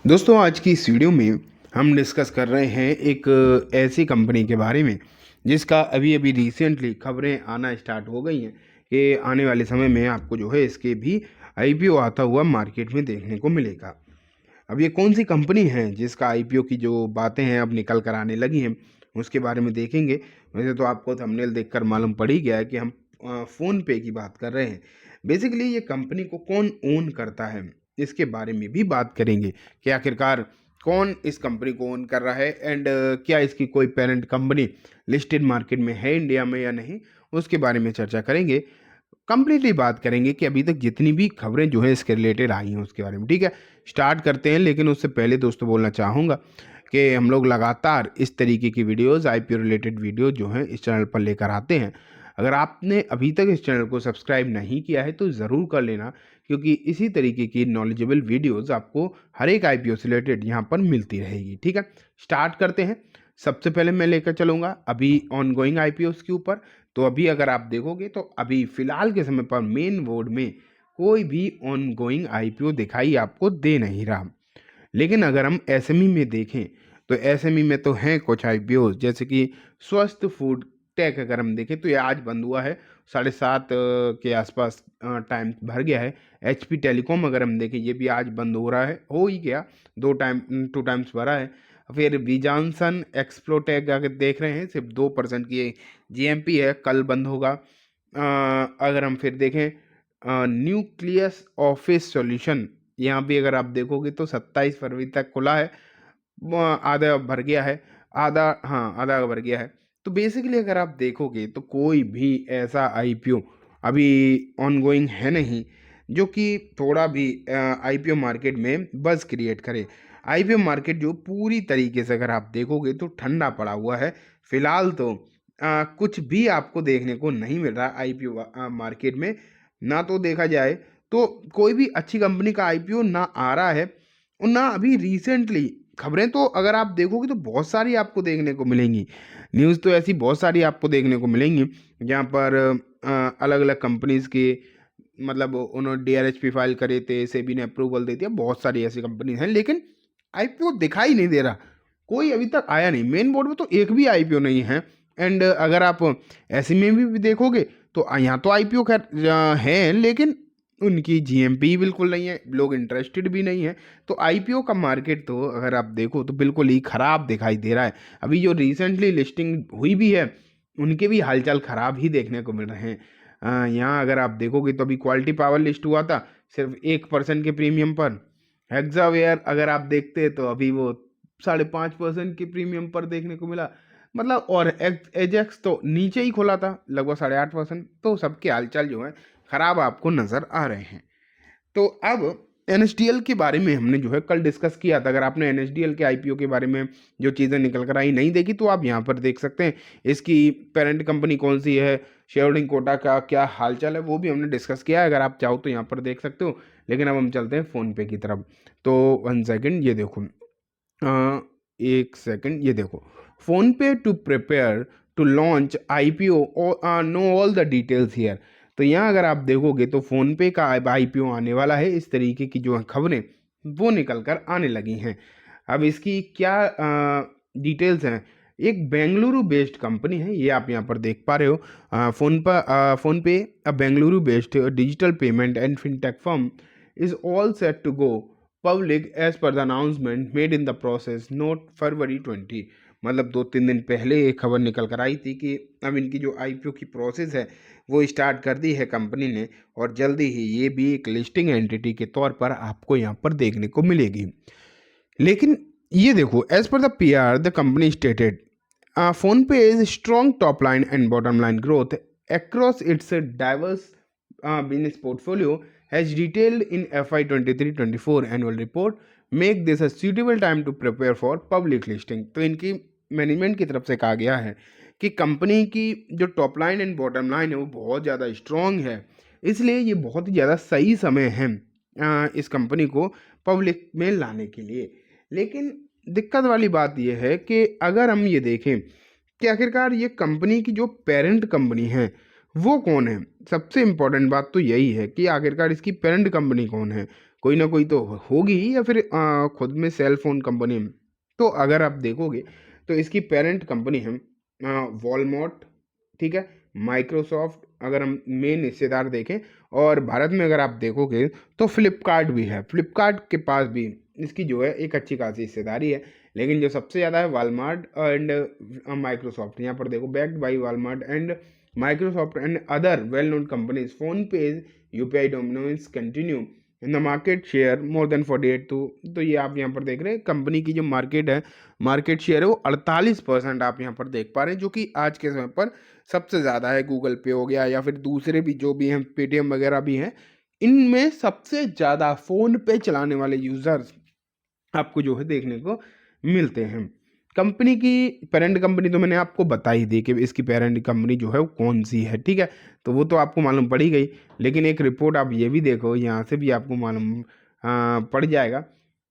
दोस्तों आज की इस वीडियो में हम डिस्कस कर रहे हैं एक ऐसी कंपनी के बारे में जिसका अभी अभी रिसेंटली खबरें आना स्टार्ट हो गई हैं कि आने वाले समय में आपको जो है इसके भी आईपीओ आता हुआ मार्केट में देखने को मिलेगा। अब ये कौन सी कंपनी है जिसका आईपीओ की जो बातें हैं अब निकल कर आने लगी हैं उसके बारे में देखेंगे। वैसे तो आपको थंबनेल देखकर मालूम पड़ ही गया है कि हम फ़ोन पे की बात कर रहे हैं। बेसिकली ये कंपनी को कौन ओन करता है इसके बारे में भी बात करेंगे कि आखिरकार कौन इस कंपनी को ओन कर रहा है एंड क्या इसकी कोई पेरेंट कंपनी लिस्टेड मार्केट में है इंडिया में या नहीं, उसके बारे में चर्चा करेंगे। कंप्लीटली बात करेंगे कि अभी तक जितनी भी खबरें जो है इसके रिलेटेड आई हैं उसके बारे में। ठीक है, स्टार्ट करते हैं। लेकिन उससे पहले दोस्तों बोलना चाहूँगा कि हम लोग लगातार इस तरीके की वीडियोज़ आईपीओ रिलेटेड वीडियो जो हैं इस चैनल पर लेकर आते हैं। अगर आपने अभी तक इस चैनल को सब्सक्राइब नहीं किया है तो ज़रूर कर लेना, क्योंकि इसी तरीके की नॉलेजेबल वीडियोज़ आपको हर एक आईपीओ से रिलेटेड यहाँ पर मिलती रहेगी। ठीक है, स्टार्ट करते हैं। सबसे पहले मैं लेकर चलूँगा अभी ऑनगोइंग आईपीओस के ऊपर। तो अभी अगर आप देखोगे तो अभी फ़िलहाल के समय पर मेन बोर्ड में कोई भी ऑनगोइंग आईपीओ दिखाई आपको दे नहीं रहा। लेकिन अगर हम एसएमई में देखें तो एसएमई में तो हैं कुछ आईपीओ, जैसे कि स्वस्थ फूड टेक अगर हम देखें तो ये आज बंद हुआ है 7:30 के आसपास, टाइम भर गया है। एचपी टेलीकॉम अगर हम देखें ये भी आज बंद हो रहा है, हो ही गया, 2 टाइम्स भरा है। फिर विजानसन एक्सप्लोटेक अगर देख रहे हैं सिर्फ 2% की जीएमपी है, कल बंद होगा। अगर हम फिर देखें न्यूक्लियस ऑफिस सॉल्यूशन, यहाँ भी अगर आप देखोगे तो 27 फरवरी तक खुला है, आधा भर गया है, आधा भर गया है। तो बेसिकली अगर आप देखोगे तो कोई भी ऐसा आईपीओ अभी ऑनगोइंग है नहीं जो कि थोड़ा भी आईपीओ मार्केट में बज़ क्रिएट करे। आईपीओ मार्केट जो पूरी तरीके से अगर आप देखोगे तो ठंडा पड़ा हुआ है फिलहाल। तो कुछ भी आपको देखने को नहीं मिल रहा आईपीओ मार्केट में। ना तो देखा जाए तो कोई भी अच्छी कंपनी का आईपीओ ना आ रहा है, और ना अभी रिसेंटली खबरें तो अगर आप देखोगे तो बहुत सारी आपको देखने को मिलेंगी। न्यूज़ तो ऐसी बहुत सारी आपको देखने को मिलेंगी जहाँ पर अलग अलग कंपनीज़ के मतलब उन्होंने डीआरएचपी फाइल करे थे, सेबी ने अप्रूवल दे दिया, बहुत सारी ऐसी कंपनी हैं। लेकिन आईपीओ दिखाई नहीं दे रहा, कोई अभी तक आया नहीं। मेन बोर्ड में तो एक भी आईपीओ नहीं है। एंड अगर आप ऐसे में भी देखोगे तो यहाँ तो आईपीओ खैर हैं, लेकिन उनकी जीएमपी बिल्कुल नहीं है, लोग इंटरेस्टेड भी नहीं है। तो आईपीओ का मार्केट तो अगर आप देखो तो बिल्कुल ही ख़राब दिखाई दे रहा है। अभी जो रिसेंटली लिस्टिंग हुई भी है उनके भी हालचाल ख़राब ही देखने को मिल रहे हैं। यहाँ अगर आप देखोगे तो अभी क्वालिटी पावर लिस्ट हुआ था सिर्फ 1% के प्रीमियम पर। हेक्सावेयर अगर आप देखते तो अभी वो 5.5% के प्रीमियम पर देखने को मिला, मतलब। और एजेक्स तो नीचे ही खुला था लगभग 8.5%। तो सबके हालचाल जो है ख़राब आपको नज़र आ रहे हैं। तो अब एनएसडीएल के बारे में हमने जो है कल डिस्कस किया था। अगर आपने एनएसडीएल के आईपीओ के बारे में जो चीज़ें निकल कर आई नहीं देखी तो आप यहाँ पर देख सकते हैं। इसकी पेरेंट कंपनी कौन सी है, शेयर होल्डिंग कोटा का क्या हालचाल है, वो भी हमने डिस्कस किया है। अगर आप चाहो तो यहाँ पर देख सकते हो। लेकिन अब हम चलते हैं फ़ोनपे की तरफ। तो 1 सेकेंड, ये देखो, 1 सेकेंड, ये देखो, PhonePe to prepare to launch IPO, know all the details here. तो यहाँ अगर आप देखोगे तो फ़ोनपे का आईपीओ आने वाला है, इस तरीके की जो खबरें वो निकल कर आने लगी हैं। अब इसकी क्या डिटेल्स हैं। एक बेंगलुरु बेस्ड कंपनी है, ये आप यहाँ पर देख पा रहे हो। PhonePe a Bengaluru based digital payment and fintech firm is all set to go public as per the announcement made in the process note February 20। मतलब 2-3 दिन पहले एक खबर निकल कर आई थी कि अब इनकी जो आईपीओ की प्रोसेस है वो स्टार्ट कर दी है कंपनी ने, और जल्दी ही ये भी एक लिस्टिंग एंटिटी के तौर पर आपको यहाँ पर देखने को मिलेगी। लेकिन ये देखो, as per the PR the company stated PhonePe is strong top line and bottom line growth across its diverse business portfolio has detailed in FY 23-24 annual report make this a suitable time to prepare for public listing। तो इनकी management की तरफ से कहा गया है कि company की जो top line and bottom line है वो बहुत ज़्यादा स्ट्रॉन्ग है, इसलिए ये बहुत ही ज़्यादा सही समय है इस कंपनी को पब्लिक में लाने के लिए। लेकिन दिक्कत वाली बात यह है कि अगर हम ये देखें कि आखिरकार ये कंपनी की जो पेरेंट कंपनी है वो कौन है। सबसे इम्पोर्टेंट बात तो यही है कि आखिरकार इसकी पेरेंट कंपनी कौन है, कोई ना कोई तो होगी ही, या फिर खुद में सेल फोन कंपनी। तो अगर आप देखोगे तो इसकी पेरेंट कंपनी है वॉलमार्ट, ठीक है, माइक्रोसॉफ्ट, अगर हम मेन हिस्सेदार देखें, और भारत में अगर आप देखोगे तो फ्लिपकार्ट भी है। फ्लिपकार्ट के पास भी इसकी जो है एक अच्छी खासी हिस्सेदारी है, लेकिन जो सबसे ज़्यादा है वालमार्ट एंड माइक्रोसॉफ्ट। यहाँ पर देखो, backed by Walmart and Microsoft and other well-known companies, PhonePe's UPI dominance continue in the market share more than 48 तो ये आप यहाँ पर देख रहे हैं कंपनी की जो मार्केट शेयर है वो 48% आप यहाँ पर देख पा रहे हैं, जो कि आज के समय पर सबसे ज़्यादा है। गूगल पे हो गया या फिर दूसरे भी जो भी हैं, पेटीएम वगैरह भी हैं, इनमें सबसे ज़्यादा फ़ोन पे चलाने वाले यूज़र्स आपको जो है देखने को मिलते हैं। कंपनी की पेरेंट कंपनी तो मैंने आपको बता ही दी कि इसकी पेरेंट कंपनी जो है वो कौन सी है, ठीक है, तो वो तो आपको मालूम पड़ ही गई। लेकिन एक रिपोर्ट आप ये भी देखो, यहाँ से भी आपको मालूम पड़ जाएगा।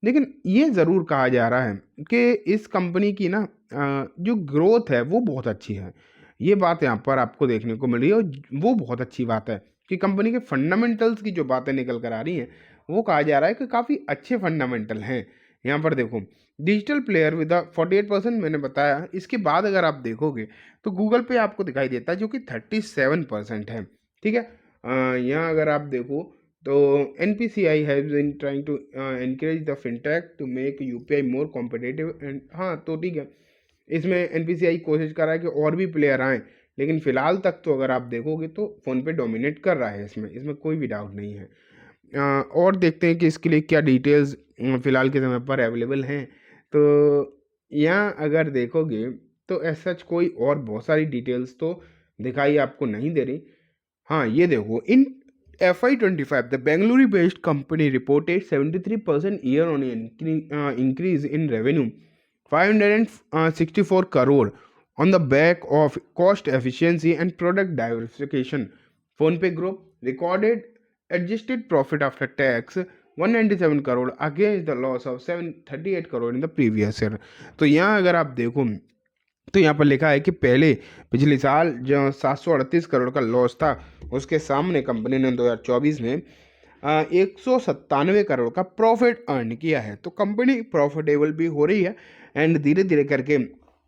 लेकिन ये ज़रूर कहा जा रहा है कि इस कंपनी की ना जो ग्रोथ है वो बहुत अच्छी है। ये बात यहाँ पर आपको देखने को मिल रही है, और वो बहुत अच्छी बात है कि कंपनी के फंडामेंटल्स की जो बातें निकल कर आ रही हैं, वो कहा जा रहा है कि काफ़ी अच्छे फंडामेंटल हैं। यहाँ पर देखो, डिजिटल प्लेयर विद 48% मैंने बताया। इसके बाद अगर आप देखोगे तो गूगल पे आपको दिखाई देता है जो कि 37% है, ठीक है। यहाँ अगर आप देखो तो NPCI has been trying to encourage the fintech to make UPI more competitive and, हाँ तो ठीक है, इसमें NPCI कोशिश कर रहा है कि और भी प्लेयर आएँ, लेकिन फिलहाल तक तो अगर आप देखोगे तो फ़ोनपे डोमिनेट कर रहा है इसमें कोई भी डाउट नहीं है। और देखते हैं कि इसके लिए क्या डिटेल्स फ़िलहाल के समय पर अवेलेबल हैं। तो यहाँ अगर देखोगे तो एज सच कोई और बहुत सारी डिटेल्स तो दिखाई आपको नहीं दे रही। हाँ, ये देखो, इन FY25 the Bengaluru based company reported 73% year on increase in revenue 564 crore on the back of cost efficiency and product diversification. PhonePe Group recorded adjusted profit after tax 197 crore against the loss of 738 crore in the previous year। तो यहाँ अगर आप देखो तो यहाँ पर लिखा है कि पिछले साल जो 738 करोड़ का लॉस था, उसके सामने कंपनी ने 2024 में 197 करोड़ का प्रॉफिट अर्न किया है। तो कंपनी प्रॉफिटेबल भी हो रही है एंड धीरे धीरे करके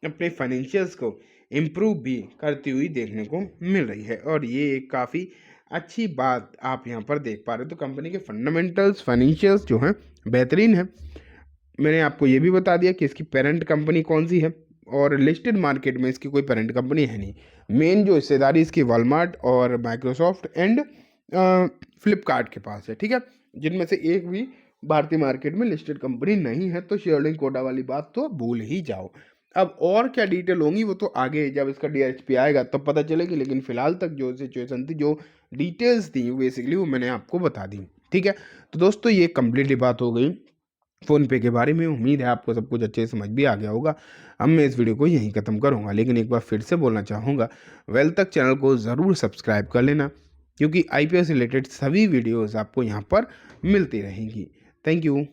अपने फाइनेंशियल्स को इम्प्रूव भी करती हुई देखने को मिल रही है, और ये एक काफ़ी अच्छी बात आप यहाँ पर देख पा रहे हो। तो कंपनी के फंडामेंटल्स, फाइनेंशियल्स जो हैं बेहतरीन है। मैंने आपको ये भी बता दिया कि इसकी पेरेंट कंपनी कौन सी है, और लिस्टेड मार्केट में इसकी कोई पेरेंट कंपनी है नहीं। मेन जो हिस्सेदारी इसकी वॉलमार्ट और माइक्रोसॉफ्ट एंड फ्लिपकार्ट के पास है, ठीक है, जिनमें से एक भी भारतीय मार्केट में लिस्टेड कंपनी नहीं है। तो शेयर होल्डिंग कोटा वाली बात तो भूल ही जाओ। अब और क्या डिटेल होंगी वो तो आगे जब इसका DRHP आएगा तब पता चलेगी, लेकिन फिलहाल तक जो सिचुएशन थी, जो डिटेल्स थी बेसिकली, वो मैंने आपको बता दी, ठीक है। तो दोस्तों ये कम्प्लीटली बात हो गई फ़ोनपे के बारे में। उम्मीद है आपको सब कुछ अच्छे से समझ भी आ गया होगा। अब मैं इस वीडियो को यहीं ख़त्म करूँगा, लेकिन एक बार फिर से बोलना चाहूँगा, वेल तक चैनल को ज़रूर सब्सक्राइब कर लेना, क्योंकि IPO से रिलेटेड सभी वीडियोज़ आपको यहाँ पर मिलती रहेंगी। Thank you.